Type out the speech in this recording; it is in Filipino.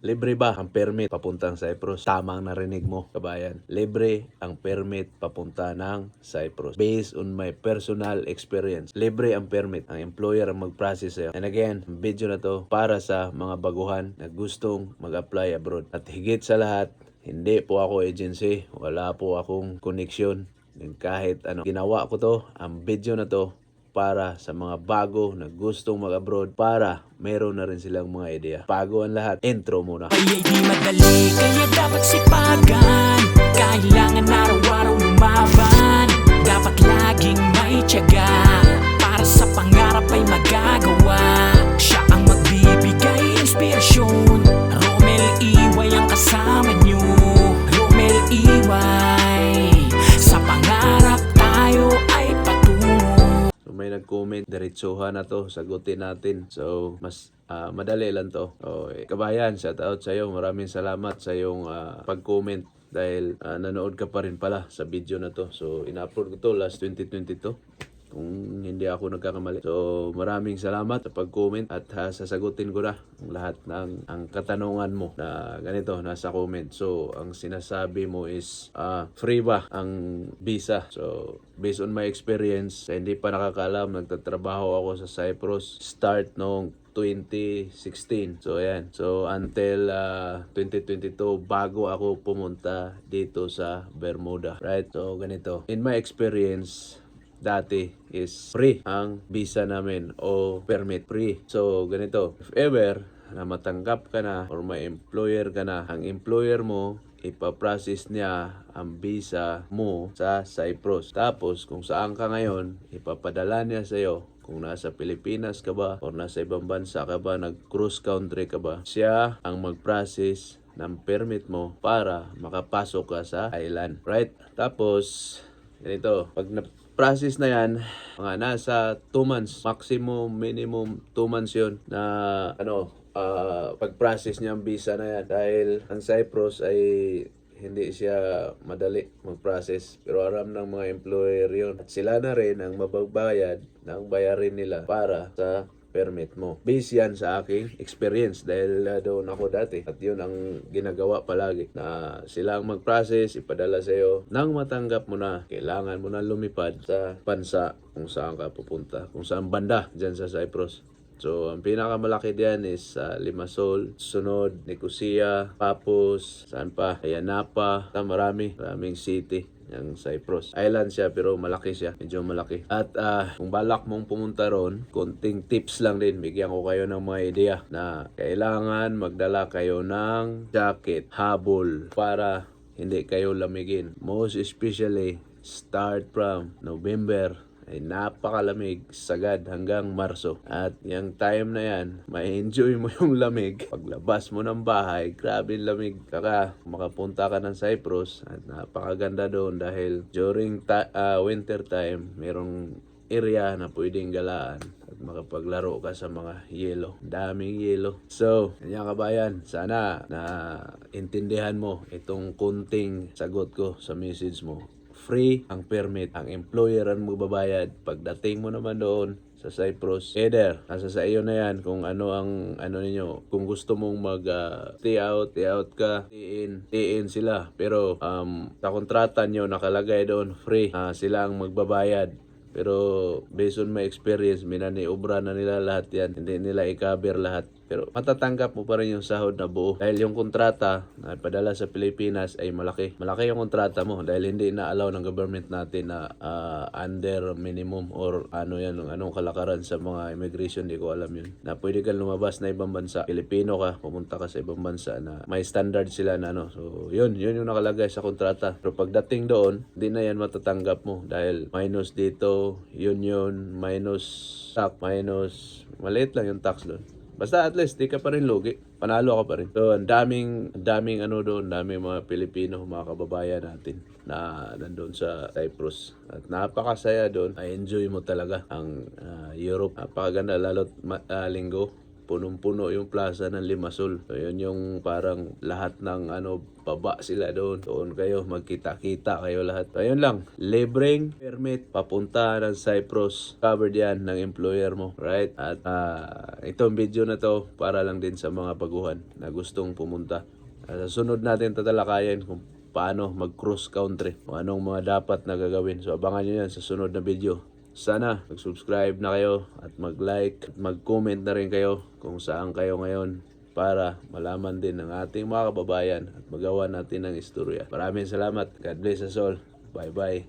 Libre ba ang permit papuntang Cyprus? Tamang narinig mo, kabayan. Libre ang permit papunta ng Cyprus. Based on my personal experience. Libre ang permit. Ang employer ang mag-process sa'yo. And again, ang video na to para sa mga baguhan na gustong mag-apply abroad. At higit sa lahat, hindi po ako agency. Wala po akong connection. And kahit ano, ginawa ko to, ang video na to, para sa mga bago na gustong mag-abroad para meron na rin silang mga idea. Bago ang lahat, intro muna. Ay di madali, kaya dapat sipagan. Kailangan araw-araw lumaban. Dapat laging may tiyaga. Para sa pangarap ay magagawa. Siya ang magbibigay inspirasyon. Romel Iway ang kasama nyo. Romel Iway. Sa pangarap tayo ay patungo. May nag-comment, diretsuhan na to, sagutin natin. So, mas madali lang to. So, kabayan, shout out sa'yo. Maraming salamat sa iyong pag-comment dahil nanood ka pa rin pala sa video na to. So, in-upload ko to last 2022. Kung hindi ako nagkakamali. So, maraming salamat sa pag-comment at sasagutin ko na ang lahat ng ang katanungan mo na ganito, nasa comment. So, ang sinasabi mo is, free ba ang visa? So, based on my experience, sa hindi pa nakakaalam, nagtatrabaho ako sa Cyprus. Start noong 2016. So, ayan. So, until 2022, bago ako pumunta dito sa Bermuda. Right? So, ganito. In my experience, dati is free ang visa namin o permit free. So, ganito. If ever na matanggap ka na or may employer ka na, ang employer mo, ipaprocess niya ang visa mo sa Cyprus. Tapos, kung saan ka ngayon, ipapadala niya sa'yo. Kung nasa Pilipinas ka ba or nasa ibang bansa ka ba, nag-cross country ka ba, siya ang mag-process ng permit mo para makapasok ka sa island. Right? Tapos, ganito, pag process na yan, mga nasa 2 months, maximum, minimum 2 months yun na pag-process niya ang visa na yan. Dahil ang Cyprus ay hindi siya madali mag-process. Pero aram ng mga employer yun. At sila na rin ang mabagbayad ng bayarin nila para sa permit mo. Based yan sa aking experience dahil doon ako dati. At yun ang ginagawa palagi na sila ang mag-process, ipadala sa'yo. Nang matanggap mo na, kailangan mo na lumipad sa bansa kung saan ka pupunta. Kung saan banda dyan sa Cyprus. So, ang pinakamalaki diyan is Limassol, sunod, Nicosia, Paphos, saan pa, Ayanapa, maraming city. Yung Cyprus. Island siya pero malaki siya. Medyo malaki. At kung balak mong pumunta ron, konting tips lang din. Bigyan ko kayo ng mga idea na kailangan magdala kayo ng jacket, habol para hindi kayo lamigin. Most especially, start from November ay napakalamig sagad hanggang Marso. At yung time na yan, ma-enjoy mo yung lamig. Paglabas mo ng bahay, grabe lamig. Kaka makapunta ka ng Cyprus at napakaganda doon dahil during winter time, merong area na pwedeng galaan at makapaglaro ka sa mga yelo. Daming yelo. So, kanya kabayan, sana na intindihan mo itong kunting sagot ko sa message mo. Free ang permit. Ang employer ang magbabayad. Pagdating mo naman doon sa Cyprus, either nasa sa iyo na yan kung ano ang ninyo. Kung gusto mong mag stay out ka, stay in sila. Pero sa kontrata nyo nakalagay doon free. Sila ang magbabayad. Pero based on my experience, minaniobra na nila lahat yan. Hindi nila i-cover lahat. Pero matatanggap mo pa rin yung sahod na buo. Dahil yung kontrata na padala sa Pilipinas ay malaki. Malaki yung kontrata mo dahil hindi na-allow ng government natin na under minimum or anong kalakaran sa mga immigration. Di ko alam yun. Na pwede kang lumabas na ibang bansa. Pilipino ka, pumunta ka sa ibang bansa na may standard sila na So, yun yung nakalagay sa kontrata. Pero pagdating doon, hindi na yan matatanggap mo dahil minus dito, union, minus tax, minus maliit lang yung tax doon. Basta at least di ka pa rin lugi. Panalo ka pa rin. So, ang daming doon, daming mga Pilipino, mga kababayan natin na nandoon sa Cyprus. At napakasaya doon. I enjoy mo talaga ang Europe. Napakaganda lalo't linggo. punong-puno yung plaza ng Limasul. So yun yung parang lahat ng baba sila doon. Doon kayo, magkita-kita kayo lahat. So yun lang, libreng permit papunta ng Cyprus. Covered yan ng employer mo, right? At itong video na to para lang din sa mga baguhan na gustong pumunta. Sa sunod natin tatalakayan kung paano mag-cross country, kung anong mga dapat na gagawin. So abangan nyo yan sa sunod na video. Sana mag-subscribe na kayo at mag-like at mag-comment na rin kayo kung saan kayo ngayon para malaman din ng ating mga kababayan at magawa natin ng istorya. Maraming salamat. God bless us all. Bye-bye.